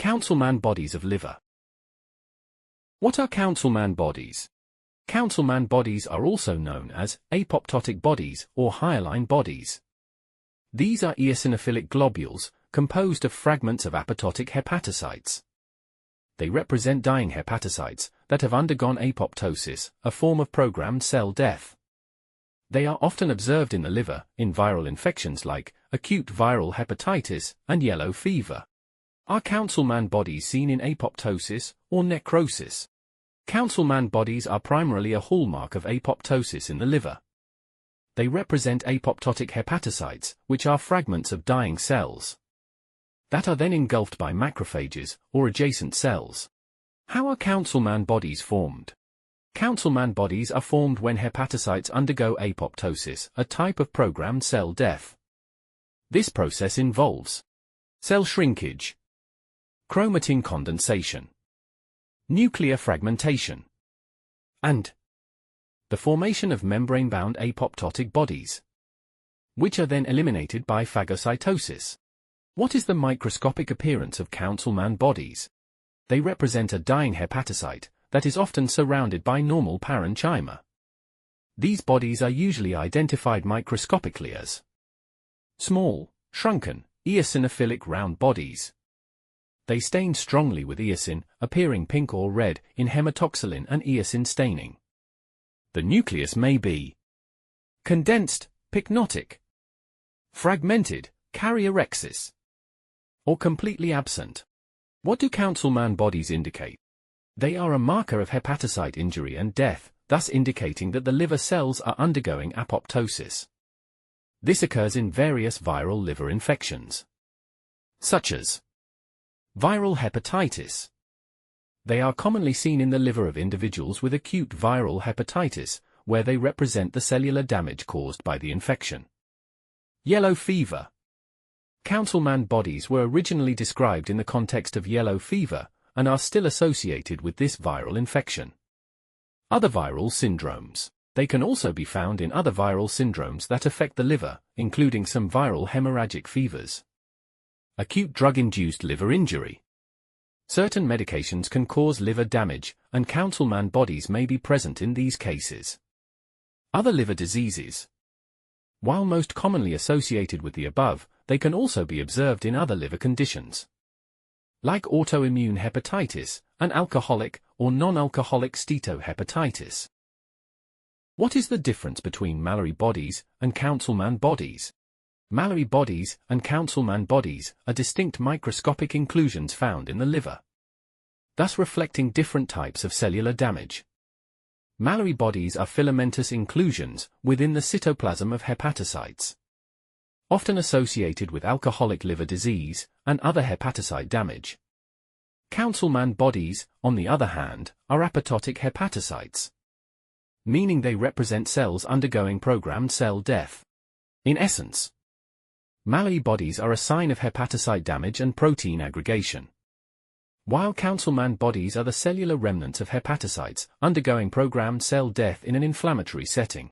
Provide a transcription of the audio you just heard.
Councilman bodies of liver. What are Councilman bodies? Councilman bodies are also known as apoptotic bodies or hyaline bodies. These are eosinophilic globules composed of fragments of apoptotic hepatocytes. They represent dying hepatocytes that have undergone apoptosis, a form of programmed cell death. They are often observed in the liver in viral infections like acute viral hepatitis and yellow fever. Are Councilman bodies seen in apoptosis or necrosis? Councilman bodies are primarily a hallmark of apoptosis in the liver. They represent apoptotic hepatocytes, which are fragments of dying cells that are then engulfed by macrophages or adjacent cells. How are Councilman bodies formed? Councilman bodies are formed when hepatocytes undergo apoptosis, a type of programmed cell death. This process involves cell shrinkage, chromatin condensation, nuclear fragmentation, and the formation of membrane-bound apoptotic bodies, which are then eliminated by phagocytosis. What is the microscopic appearance of Councilman bodies? They represent a dying hepatocyte that is often surrounded by normal parenchyma. These bodies are usually identified microscopically as small, shrunken, eosinophilic round bodies. They stain strongly with eosin, appearing pink or red in hematoxylin and eosin staining. The nucleus may be condensed, pycnotic, fragmented, karyorrhexis, or completely absent. What do Councilman bodies indicate? They are a marker of hepatocyte injury and death, thus indicating that the liver cells are undergoing apoptosis. This occurs in various viral liver infections, such as viral hepatitis. They are commonly seen in the liver of individuals with acute viral hepatitis, where they represent the cellular damage caused by the infection. Yellow fever. Councilman bodies were originally described in the context of yellow fever and are still associated with this viral infection. Other viral syndromes. They can also be found in other viral syndromes that affect the liver, including some viral hemorrhagic fevers. Acute drug-induced liver injury. Certain medications can cause liver damage, and Councilman bodies may be present in these cases. Other liver diseases. While most commonly associated with the above, they can also be observed in other liver conditions, like autoimmune hepatitis and alcoholic or non-alcoholic steatohepatitis. What is the difference between Mallory bodies and Councilman bodies? Mallory bodies and Councilman bodies are distinct microscopic inclusions found in the liver, thus reflecting different types of cellular damage. Mallory bodies are filamentous inclusions within the cytoplasm of hepatocytes, often associated with alcoholic liver disease and other hepatocyte damage. Councilman bodies, on the other hand, are apoptotic hepatocytes, meaning they represent cells undergoing programmed cell death. In essence, Mallory bodies are a sign of hepatocyte damage and protein aggregation, while Councilman bodies are the cellular remnants of hepatocytes undergoing programmed cell death in an inflammatory setting.